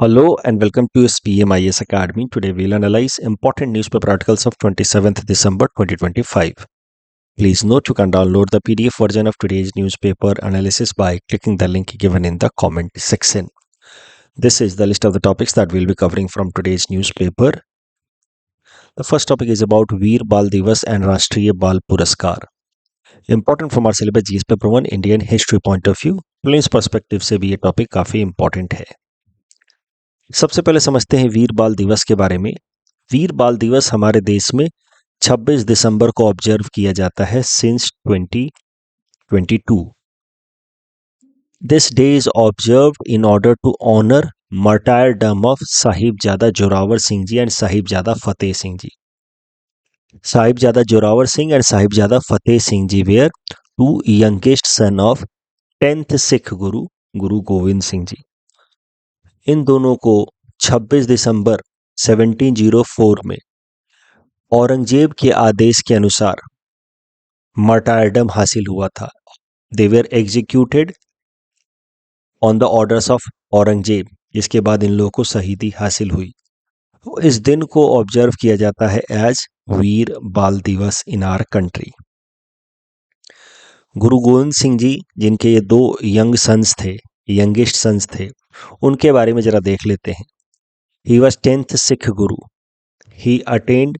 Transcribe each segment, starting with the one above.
Hello and welcome to SPMIS Academy. Today we'll analyze important newspaper articles of 27th December 2025. Please note you can download the PDF version of today's newspaper analysis by clicking the link given in the comment section. This is the list of the topics that we'll be covering from today's newspaper. The first topic is about Veer Bal Divas and Rashtriya Bal Puraskar. Important from our syllabus GS paper 1 Indian history point of view. Plains perspective से भी ये topic काफी important है। सबसे पहले समझते हैं वीर बाल दिवस के बारे में। वीर बाल दिवस हमारे देश में 26 दिसंबर को ऑब्जर्व किया जाता है since 2022। This day is observed in order to honour martyrdom of Sahibzada Zorawar Singh ji and Sahibzada Fateh Singh ji. Sahibzada Zorawar Singh and Sahibzada Fateh Singh ji were two youngest son of 10th Sikh Guru Guru Gobind Singh जी। इन दोनों को 26 दिसंबर 1704 में औरंगजेब के आदेश के अनुसार मार्टायरडम हासिल हुआ था। They were executed on the orders of Aurangzeb, जिसके बाद इन लोगों को शहीदी हासिल हुई। तो इस दिन को ऑब्जर्व किया जाता है एज वीर बाल दिवस इन आवर कंट्री। गुरु गोविंद सिंह जी, जिनके ये दो यंगेस्ट सन्स थे, उनके बारे में जरा देख लेते हैं। He was 10th Sikh Guru. He attend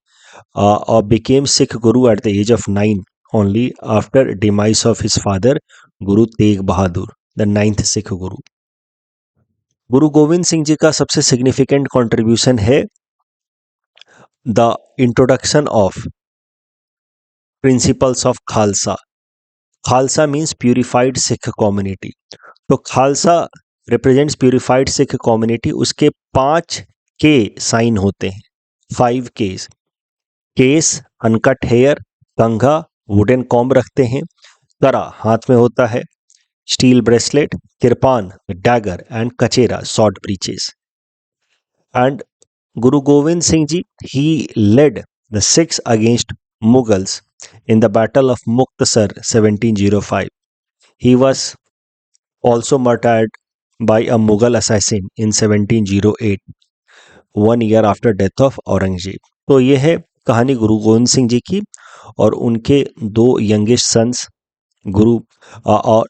or became Sikh Guru at the age of 9 only after demise of his father Guru Tegh Bahadur, the 9th Sikh Guru. गुरु गोविंद सिंह जी का सबसे सिग्निफिकेंट कंट्रीब्यूशन है the introduction of principles of Khalsa. Khalsa means purified Sikh community. तो Khalsa represents purified Sikh community. उसके 5 के sign होते हैं, 5 Kesh. Kesh, uncut hair, kangha, wooden comb रखते हैं, करा हाथ में होता है, steel bracelet, kirpan, dagger and kachera, short breeches. And Guru Gobind Singh ji, he led the Sikhs against Mughals in the battle of Muktsar 1705. He was also martyred by a Mughal assassin in 1708, 1 year after death of Aurangzeb. तो ये है कहानी गुरु गोविंद सिंह जी की और उनके 2 यंगेस्ट सन्स गुरु और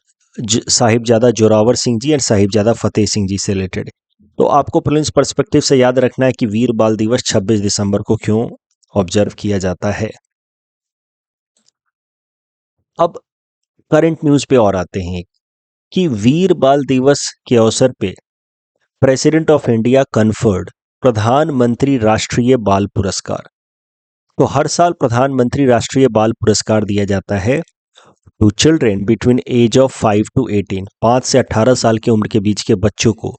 Sahibzada Zorawar Singh ji and Sahibzada Fateh Singh जी से related. तो आपको प्रिलिम्स पर्सपेक्टिव से याद रखना है कि वीर बाल दिवस 26 दिसंबर को क्यों ऑब्जर्व किया जाता है। अब करंट न्यूज पे और आते हैं कि वीर बाल दिवस के अवसर पे प्रेसिडेंट ऑफ इंडिया कन्फर्ड प्रधानमंत्री राष्ट्रीय बाल पुरस्कार। तो हर साल प्रधानमंत्री राष्ट्रीय बाल पुरस्कार दिया जाता है to children between age of 5 to 18, 5 से 18 साल की उम्र के बीच के बच्चों को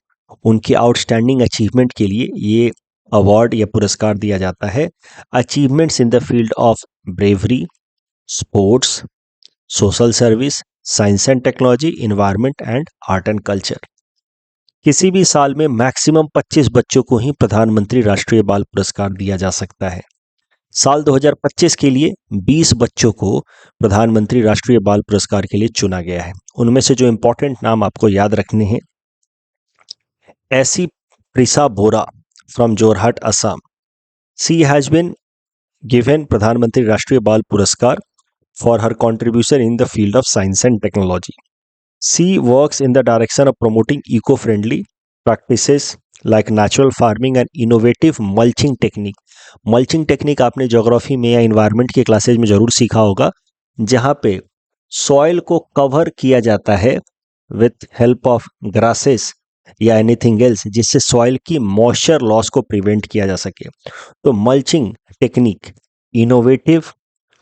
उनकी आउटस्टैंडिंग अचीवमेंट के लिए ये अवार्ड या पुरस्कार दिया जाता है। Achievements in the field of bravery, sports, social service, science and technology, environment and art and culture. किसी भी साल में मैक्सिमम 25 बच्चों को ही प्रधानमंत्री राष्ट्रीय बाल पुरस्कार दिया जा सकता है। साल 2025 के लिए 20 बच्चों को प्रधानमंत्री राष्ट्रीय बाल पुरस्कार के लिए चुना गया है। उनमें से जो इंपॉर्टेंट नाम आपको याद रखने हैं, ऐसी Prisa Bora from Jorhat, Assam. She has been given Pradhan Mantri Rashtriya Bal Puraskar for her contribution in the field of science and technology. She works in the direction of promoting eco-friendly practices like natural farming and innovative mulching technique. Mulching technique आपने geography में या environment के classes में जरूर सीखा होगा, जहाँ पे सॉइल को कवर किया जाता है विथ हेल्प ऑफ ग्रासेस या एनीथिंग एल्स, जिससे सॉइल की मॉइस्चर लॉस को प्रिवेंट किया जा सके। तो mulching technique, innovative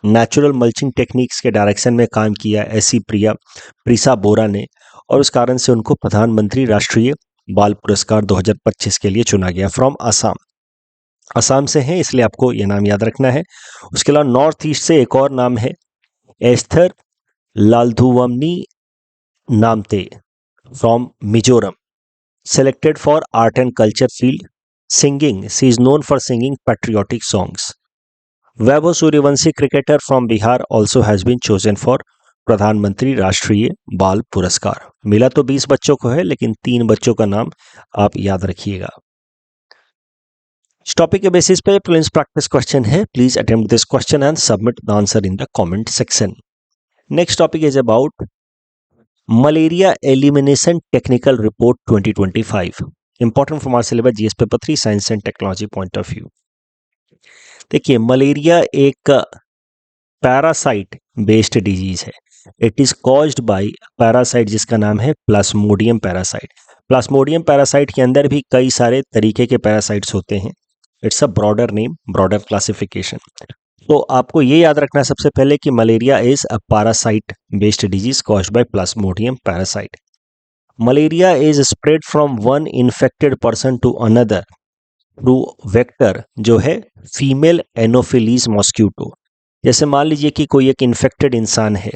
natural mulching techniques के डायरेक्शन में काम किया ऐसी प्रिसा बोरा ने, और उस कारण से उनको प्रधानमंत्री राष्ट्रीय बाल पुरस्कार 2025 के लिए चुना गया। फ्रॉम असम, असम से हैं इसलिए आपको यह नाम याद रखना है। उसके अलावा नॉर्थ ईस्ट से एक और नाम है, Esther Lalduhawmi Namte from Mizoram, selected for art and culture field, singing. She is known for singing patriotic songs. Vaibhav Suryavanshi, cricketer from Bihar, also has been chosen for प्रधानमंत्री राष्ट्रीय बाल पुरस्कार। मिला तो 20 बच्चों को है, लेकिन 3 बच्चों का नाम आप याद रखिएगा। इस टॉपिक के बेसिस पे प्रीलिम्स प्रैक्टिस क्वेश्चन है। Please attempt this question and submit the answer in the comment section. Next topic is about malaria elimination technical report 2025, important from our syllabus GS paper 3 science and technology point of view. देखिए, malaria एक parasite based disease है। It is caused by parasite जिसका नाम है Plasmodium parasite. Plasmodium parasite के अंदर भी कई सारे तरीके के पैरासाइट्स होते हैं। It's a broader name, broader classification. तो आपको ये याद रखना है सबसे पहले कि malaria is a parasite based disease caused by plasmodium parasite. Malaria is spread from one infected person to another through vector, जो है फीमेल एनोफिलीज मॉस्क्यूटो। जैसे मान लीजिए कि कोई एक इन्फेक्टेड इंसान है,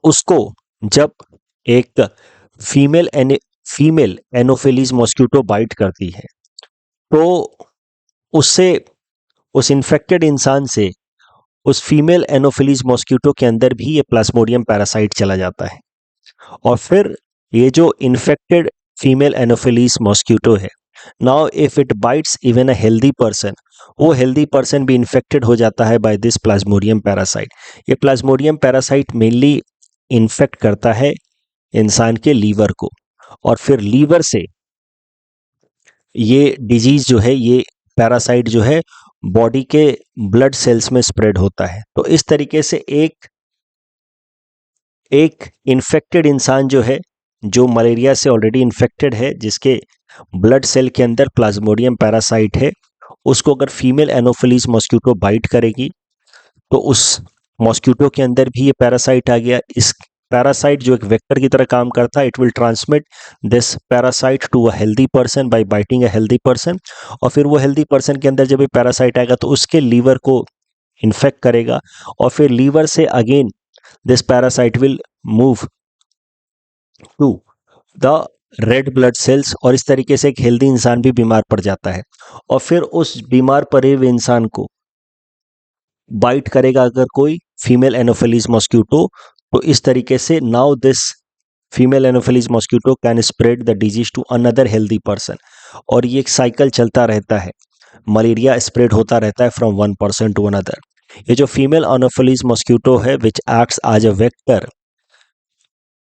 उसको जब एक फीमेल एनोफिलीज मॉस्क्यूटो बाइट करती है, तो उससे, उस इन्फेक्टेड इंसान से उस फीमेल एनोफिलीज मॉस्क्यूटो के अंदर भी ये प्लाज्मोडियम पैरासाइट चला जाता है। और फिर ये जो इन्फेक्टेड फीमेल एनोफिलीज मॉस्क्यूटो है, now if it bytes even a healthy person, वो हेल्दी पर्सन भी इन्फेक्टेड हो जाता है बाय दिस प्लाज्मोडियम पैरासाइट। ये प्लाज्मोडियम पैरासाइट मेनली इन्फेक्ट करता है इंसान के लीवर को, और फिर लीवर से ये डिजीज जो है, ये पैरासाइट जो है बॉडी के ब्लड सेल्स में स्प्रेड होता है। तो इस तरीके से एक इन्फेक्टेड इंसान जो है, जो मलेरिया से ऑलरेडी इन्फेक्टेड है, जिसके ब्लड सेल के अंदर प्लाज्मोडियम पैरासाइट है, उसको अगर फीमेल एनोफिलीज मॉस्क्यूटो बाइट करेगी, तो उस मॉस्क्यूटो के अंदर भी ये पैरासाइट आ गया। इस पैरासाइट जो एक वेक्टर की तरह काम करता है, it will transmit this parasite to a healthy person by biting a healthy person. और फिर वो हेल्दी पर्सन के अंदर जब ये पैरासाइट आएगा, तो उसके लीवर को इन्फेक्ट करेगा, और फिर लीवर से again this parasite will move to the red blood cells, और इस तरीके से एक हेल्दी इंसान भी बीमार पड़ जाता है। और फिर उस बीमार पड़े हुए इंसान को बाइट करेगा अगर कोई फीमेल एनोफिलीज मॉस्क्यूटो, तो इस तरीके से now this female anopheles mosquito can spread the disease to another healthy person. और ये एक साइकिल चलता रहता है, मलेरिया स्प्रेड होता रहता है from one person to another. ये जो फीमेल एनोफिलीज मॉस्क्यूटो है, which acts as a vector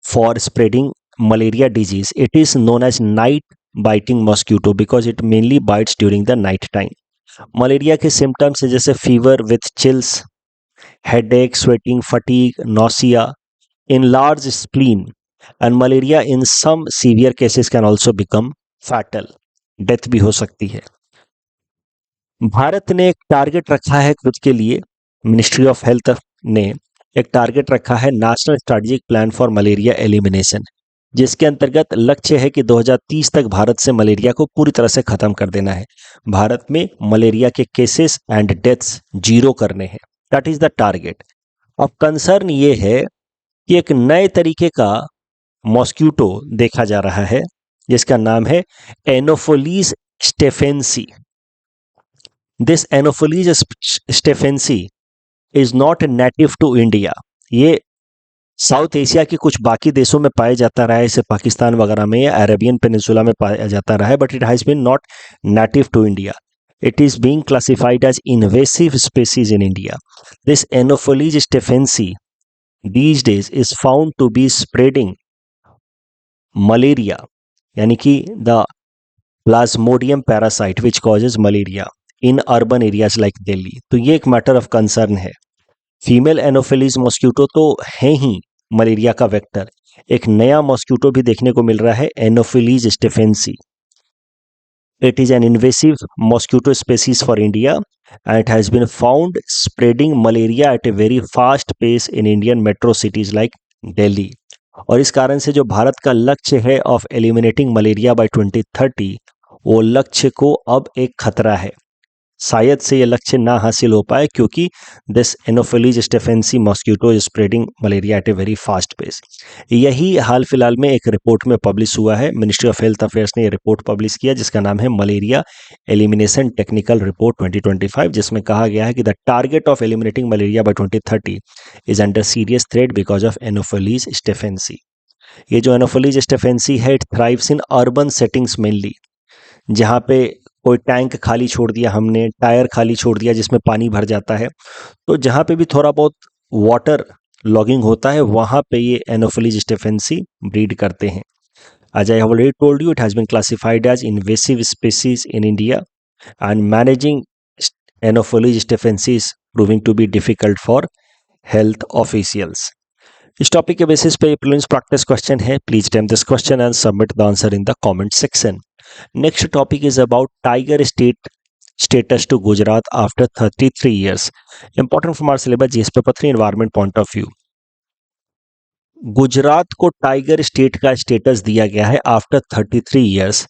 for spreading malaria disease, it is known as night biting mosquito because it mainly bites during the night time. Malaria के symptoms है जैसे fever with chills, headache, sweating, fatigue, nausea, enlarged spleen, and malaria in some severe cases can also become fatal, death भी हो सकती है। भारत ने एक target रखा है खुद के लिए, मिनिस्ट्री ऑफ हेल्थ ने एक टारगेट रखा है national strategic plan for malaria elimination, जिसके अंतर्गत लक्ष्य है कि 2030 तक भारत से मलेरिया को पूरी तरह से खत्म कर देना है। भारत में मलेरिया के केसेस एंड डेथ्स 0 करने हैं। That is the target. अब कंसर्न ये है कि एक नए तरीके का मॉस्क्यूटो देखा जा रहा है, जिसका नाम है anopheles stephensi. This anopheles stephensi is not native to India. ये साउथ एशिया के कुछ बाकी देशों में पाया जाता रहा है, जैसे पाकिस्तान वगैरह में या अरेबियन पेनिनसुला में पाया जाता रहा है, but it has been not native to India. It is being classified as invasive species in India. This Anopheles stephensi these days is found to be spreading malaria, यानी कि the Plasmodium parasite which causes malaria in urban areas like Delhi. तो ये एक matter of concern है. Female anopheles mosquito तो है ही malaria का vector, एक नया मॉस्क्यूटो भी देखने को मिल रहा है, anopheles स्टेफेंसी. It is an invasive mosquito species for India and it has been found spreading malaria at a very fast pace in Indian metro cities like Delhi. और इस कारण से जो भारत का लक्ष्य है ऑफ एलिमिनेटिंग मलेरिया बाय 2030, वो लक्ष्य को अब एक खतरा है. शायद से ये लक्ष्य ना हासिल हो पाए क्योंकि this anopheles stephensi mosquito is spreading malaria at a very fast pace. यही हाल फिलहाल में एक रिपोर्ट में पब्लिश हुआ है। मिनिस्ट्री ऑफ हेल्थ अफेयर्स ने ये रिपोर्ट पब्लिश किया जिसका नाम है मलेरिया एलिमिनेशन टेक्निकल रिपोर्ट 2025, जिसमें कहा गया है कि the target of eliminating malaria by 2030 is under serious threat because of anopheles stephensi. ये जो एनोफिलीज स्टेफेंसी है it thrives in urban settings mainly, जहाँ पे कोई टैंक खाली छोड़ दिया हमने, टायर खाली छोड़ दिया जिसमें पानी भर जाता है, तो जहाँ पे भी थोड़ा बहुत वाटर लॉगिंग होता है वहाँ पे ये एनोफिलीज स्टेफेंसी ब्रीड करते हैं। As I have already told you, it has been classified as invasive species in India and managing anopheles stephensi is proving to be difficult for health officials. इस topic के basis पे prelims practice question है। Please attempt this question and submit the answer in the comment section. Next topic is about Tiger State status to Gujarat after 33 years. Important from our syllabus GS paper 3 environment point of view. Gujarat को tiger state का status दिया गया है after 33 years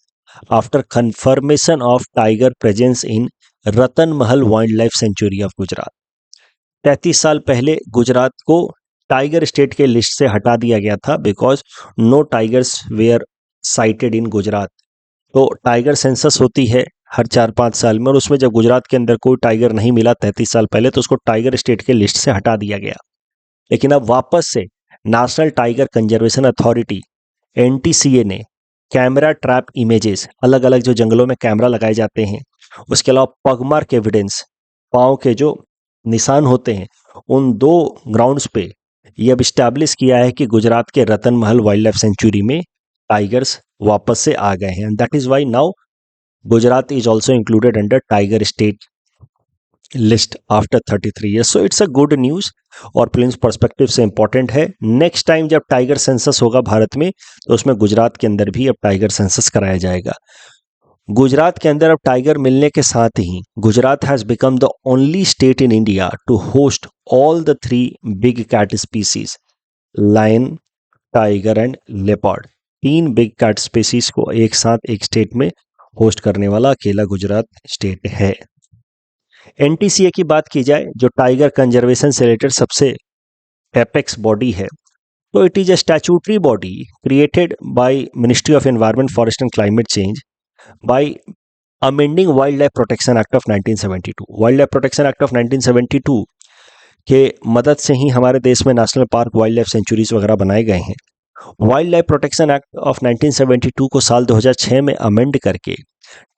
after confirmation of tiger presence in Ratan Mahal wildlife sanctuary of Gujarat. 33 साल पहले गुजरात को tiger state के list से हटा दिया गया था because no tigers were sighted in Gujarat. तो टाइगर सेंसस होती है हर 4-5 साल में, और उसमें जब गुजरात के अंदर कोई टाइगर नहीं मिला 33 साल पहले तो उसको टाइगर स्टेट के लिस्ट से हटा दिया गया। लेकिन अब वापस से national tiger conservation authority NTCA ने कैमरा ट्रैप इमेजेस, अलग अलग जो जंगलों में कैमरा लगाए जाते हैं, उसके अलावा पगमार्क एविडेंस, पाँव के जो निशान होते हैं, उन 2 ग्राउंड्स पे ये अब इस्टेब्लिश किया है कि गुजरात के Ratan Mahal wildlife sanctuary में टाइगर्स वापस से आ गए हैं। That is why now Gujarat is also included under tiger state list after 33 years. So it's a good news और प्रिलिम्स पर्सपेक्टिव से इंपॉर्टेंट है। नेक्स्ट टाइम जब टाइगर सेंसस होगा भारत में तो उसमें गुजरात के अंदर भी अब टाइगर सेंसस कराया जाएगा। गुजरात के अंदर अब टाइगर मिलने के साथ ही Gujarat has become the only state in India to host all the 3 big cat species, lion, tiger and leopard. 3 big cat species को एक साथ एक स्टेट में होस्ट करने वाला अकेला गुजरात स्टेट है। NTCA की बात की जाए जो टाइगर कंजर्वेशन से रिलेटेड सबसे एपेक्स बॉडी है, तो it is a statutory body created by ministry of environment, forest and climate change bye amending wild life protection act of 1972। Wild life protection act of 1972 के मदद से ही हमारे देश में national park, wild life sanctuaries वगैरह बनाए गए हैं। Wild life protection act of 1972 को साल 2006 में अमेंड करके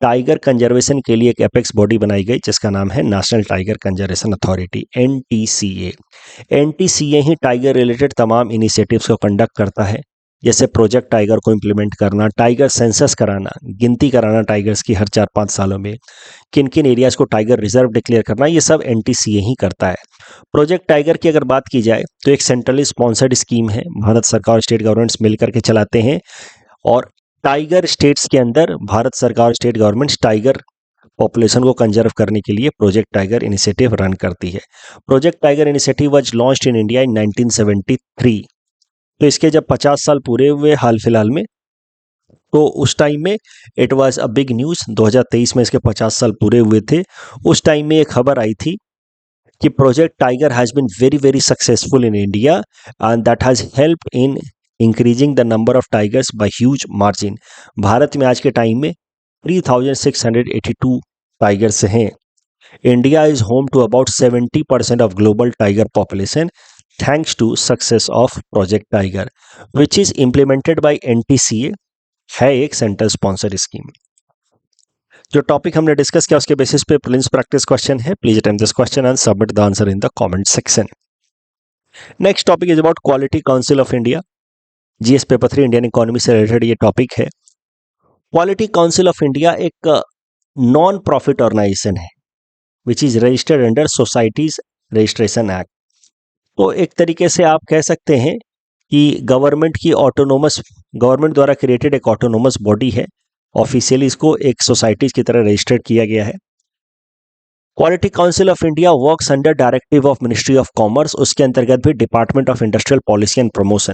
टाइगर कंजर्वेशन के लिए एक एपेक्स बॉडी बनाई गई जिसका नाम है national tiger conservation authority, NTCA। NTCA ही टाइगर रिलेटेड तमाम इनिशिएटिव्स को कंडक्ट करता है, जैसे प्रोजेक्ट टाइगर को इम्प्लीमेंट करना, टाइगर सेंसस कराना, गिनती कराना टाइगर्स की हर 4-5 सालों में, किन किन एरियाज को टाइगर रिजर्व डिक्लेयर करना, ये सब NTCA ही करता है। प्रोजेक्ट टाइगर की अगर बात की जाए तो एक सेंट्रली स्पॉन्सर्ड स्कीम है, भारत सरकार और स्टेट गवर्नमेंट्स मिलकर के चलाते हैं, और टाइगर स्टेट्स के अंदर भारत सरकार और स्टेट गवर्नमेंट्स टाइगर पॉपुलेशन को कंजर्व करने के लिए प्रोजेक्ट टाइगर इनिशिएटिव रन करती है। Project tiger initiative was launched in India in 1973। तो इसके जब 50 साल पूरे हुए हाल फिलहाल में, तो उस टाइम में it was a big news. 2023 में इसके 50 साल पूरे हुए थे। उस टाइम में एक खबर आई थी कि project tiger has been very very successful in India and that has helped in increasing the number of tigers by huge margin. Bharat में आज के टाइम में 3682 टाइगर्स हैं। India is home to about 70% of global tiger population thanks to success of project tiger which is implemented by NTCA, है एक central sponsor scheme. जो topic हमने discuss किया उसके बेसिस पे प्रीलिम्स प्रैक्टिस क्वेश्चन है। Please attempt this question and submit the answer in the comment section. Next topic is about quality council of India. GS paper 3 Indian economy से related ये topic है। Quality council of India एक non profit organisation है which is registered under societies registration act. तो एक तरीके से आप कह सकते हैं कि गवर्नमेंट द्वारा क्रिएटेड एक ऑटोनोमस बॉडी है। ऑफिशियली इसको एक सोसाइटीज की तरह रजिस्टर्ड किया गया है। Quality council of India works under directive of ministry of commerce, उसके अंतर्गत भी department of industrial policy and promotion.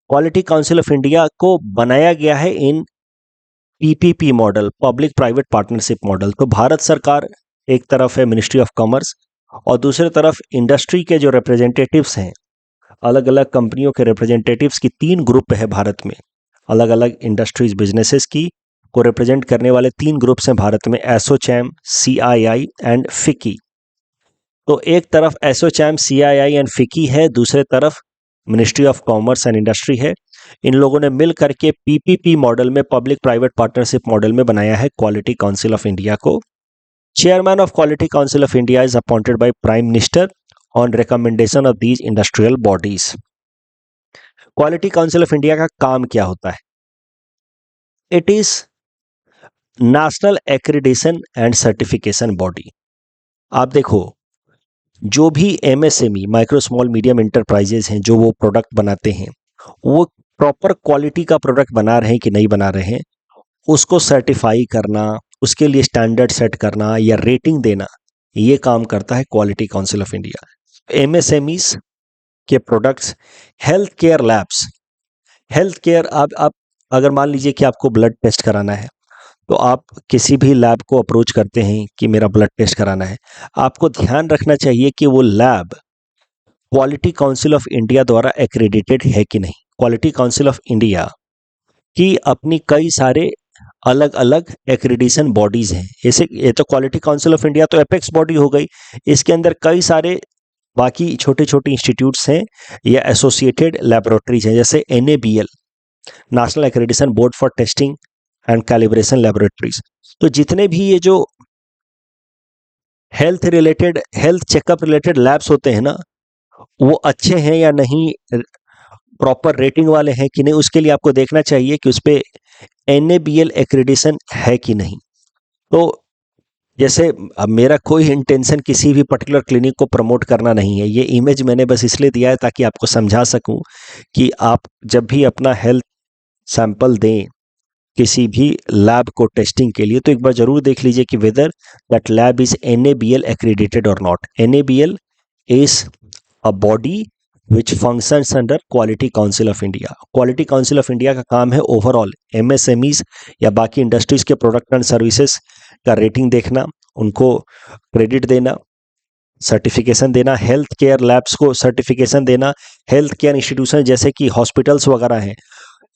Quality council of India को बनाया गया है in PPP model, public private partnership model. तो भारत सरकार एक तरफ है मिनिस्ट्री ऑफ कॉमर्स और दूसरी तरफ इंडस्ट्री के जो रिप्रेजेंटेटिव्स हैं, अलग अलग कंपनियों के रिप्रेजेंटेटिव्स की 3 ग्रुप है भारत में। अलग अलग इंडस्ट्रीज बिजनेसेस की को रिप्रेजेंट करने वाले 3 ग्रुप्स हैं भारत में, एसोचैम, सीआईआई एंड फिकी। तो एक तरफ एसोचैम, सीआईआई एंड फिकी है, दूसरे तरफ ministry of commerce and industry है। इन लोगों ने मिल करके पीपीपी मॉडल में, पब्लिक प्राइवेट पार्टनरशिप मॉडल में बनाया है क्वालिटी काउंसिल ऑफ इंडिया को। Chairman of quality council of India is appointed by prime minister on recommendation of these industrial bodies. Quality council of India का काम क्या होता है? It is national accreditation and certification body. आप देखो, जो भी MSME, micro small medium enterprises हैं, जो वो प्रोडक्ट बनाते हैं, वो प्रॉपर क्वालिटी का प्रोडक्ट बना रहे हैं कि नहीं बना रहे हैं, उसको सर्टिफाई करना, उसके लिए स्टैंडर्ड सेट करना या रेटिंग देना, ये काम करता है quality council of India. MSMEs के products, health care labs, health care, आप अगर मान लीजिए कि आपको ब्लड टेस्ट कराना है, तो आप किसी भी लैब को अप्रोच करते हैं कि मेरा ब्लड टेस्ट कराना है। आपको ध्यान रखना चाहिए कि वो lab quality council of India द्वारा एक्रेडिटेड है कि नहीं। क्वालिटी काउंसिल ऑफ इंडिया की अपनी कई सारे अलग अलग एक्रेडिशन बॉडीज हैं। जैसे ये तो क्वालिटी काउंसिल ऑफ इंडिया तो एपेक्स बॉडी हो गई, इसके अंदर कई सारे बाकी छोटे छोटे इंस्टीट्यूट्स हैं या एसोसिएटेड लैबोरेटरीज हैं, जैसे NABL, national accreditation board for testing and calibration laboratories. तो जितने भी ये जो health related, health checkup related labs होते हैं ना, वो अच्छे हैं या नहीं, प्रॉपर रेटिंग वाले हैं कि नहीं, उसके लिए आपको देखना चाहिए कि उस पर एनएबीएल एक्रेडिशन है कि नहीं। तो जैसे अब मेरा कोई इंटेंशन किसी भी पर्टिकुलर क्लिनिक को प्रमोट करना नहीं है, ये इमेज मैंने बस इसलिए दिया है ताकि आपको समझा सकूं कि आप जब भी अपना हेल्थ सैंपल दें किसी भी लैब को टेस्टिंग के लिए, तो एक बार जरूर देख लीजिए कि whether that lab is NABL accredited और not. NABL is a body which functions under quality council of India. Quality council of India का काम है ओवरऑल एमएसएमईज या बाकी इंडस्ट्रीज के प्रोडक्ट एंड सर्विसेज का रेटिंग देखना, उनको क्रेडिट देना, सर्टिफिकेशन देना, हेल्थ केयर लैब्स को सर्टिफिकेशन देना। हेल्थ केयर इंस्टीट्यूशन जैसे कि हॉस्पिटल्स वगैरह हैं,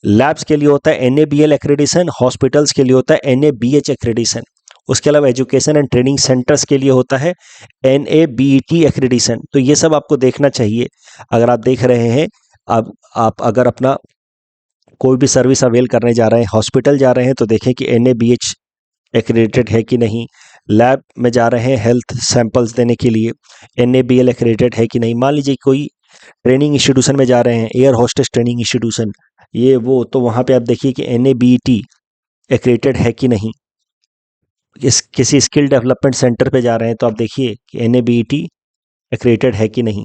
लैब्स के लिए होता है एनएबीएल एक्रेडिशन, हॉस्पिटल्स के लिए होता है एनएबीएच एक्रेडिशन। उसके अलावा एजुकेशन एंड ट्रेनिंग सेंटर्स के लिए होता है एनएबीटी एक्रेडिशन। तो ये सब आपको देखना चाहिए। अगर आप देख रहे हैं, आप अगर अपना कोई भी सर्विस अवेल करने जा रहे हैं, हॉस्पिटल जा रहे हैं, तो देखें कि एनएबीएच एक्रेडिटेड है कि नहीं। लैब में जा रहे हैं हेल्थ सैंपल्स देने के लिए, एनएबीएल एक्रेडिटेड है कि नहीं। मान लीजिए कोई ट्रेनिंग इंस्टीट्यूशन में जा रहे हैं, एयर होस्टेस ट्रेनिंग इंस्टीट्यूशन, ये वो, तो वहाँ पे आप देखिए कि एनएबीटी एक्रेडिटेड है कि नहीं। किसी स्किल डेवलपमेंट सेंटर पे जा रहे हैं, तो आप देखिए कि एनएबीटी एक्रेडिटेड है कि नहीं।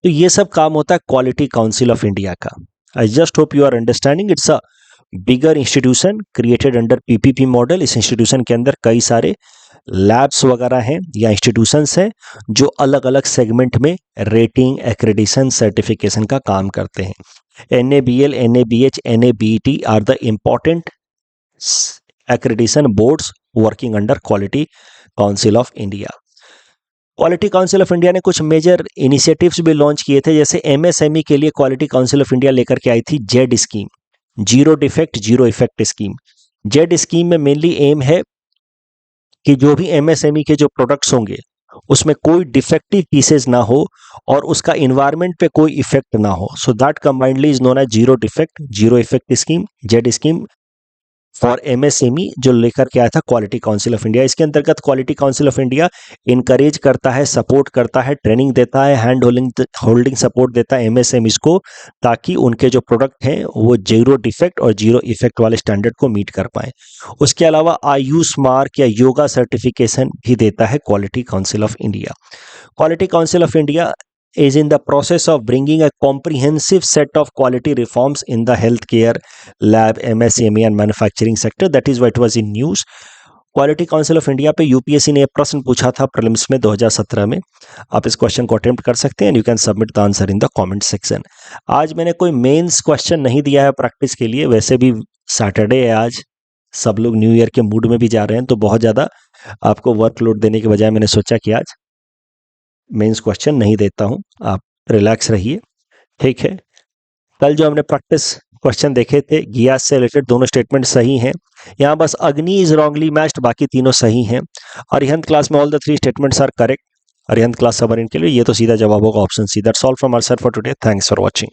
तो ये सब काम होता है क्वालिटी काउंसिल ऑफ इंडिया का। I just hope you are understanding. It's a bigger institution created under PPP model. इस इंस्टीट्यूशन के अंदर कई सारे लैब्स वगैरह हैं या इंस्टीट्यूशंस हैं जो अलग अलग सेगमेंट में रेटिंग, एक्रेडिशन, सर्टिफिकेशन का काम करते हैं। NABL, NABH, NABET are the important accreditation boards working under Quality Council of India. Quality council of India ने कुछ मेजर इनिशिएटिव्स भी लॉन्च किए थे। जैसे एमएसएमई के लिए क्वालिटी काउंसिल ऑफ इंडिया लेकर के आई थी Z scheme, zero defect zero effect scheme. Z scheme में मेनली एम है कि जो भी एमएसएमई के जो प्रोडक्ट्स होंगे उसमें कोई डिफेक्टिव पीसेज ना हो और उसका इन्वायरमेंट पे कोई इफेक्ट ना हो। So that combinedly is known as zero defect zero effect scheme, Z scheme for MSME, जो लेकर के आया था क्वालिटी काउंसिल ऑफ इंडिया। इसके अंतर्गत quality council of India encourage करता है, सपोर्ट करता है, ट्रेनिंग देता है, हैंड होल्डिंग सपोर्ट देता है एमएसएमईज को, ताकि उनके जो प्रोडक्ट हैं वो जीरो डिफेक्ट और जीरो इफेक्ट वाले स्टैंडर्ड को मीट कर पाए। उसके अलावा आयुष मार्क या योगा सर्टिफिकेशन भी देता है quality council of India. Quality council of India is in the process of bringing a comprehensive set of quality reforms in the healthcare, lab, MSME and manufacturing sector. That is why it was in news. Quality council of India पे UPSC ने एक प्रश्न पूछा था prelims में 2017 में। आप इस क्वेश्चन को अटेम्प्ट कर सकते हैं and you can submit the answer in the comment section. आज मैंने कोई मेंस क्वेश्चन नहीं दिया है प्रैक्टिस के लिए, वैसे भी सैटरडे है आज, सब लोग न्यू ईयर के मूड में भी जा रहे हैं, तो बहुत ज़्यादा आपको वर्कलोड देने के बजाय मैंने सोचा कि आज मेंस क्वेश्चन नहीं देता हूं, आप रिलैक्स रहिए, ठीक है। कल जो हमने प्रैक्टिस क्वेश्चन देखे थे गियास से रिलेटेड, दोनों स्टेटमेंट सही हैं। यहाँ बस अग्नि इज रॉन्गली मैच्ड, बाकी तीनों सही हैं। अरिहंत क्लास में all the 3 statements are correct. Arihant class submarine के लिए ये तो सीधा जवाब होगा option C. That's all from our side for today. Thanks for watching.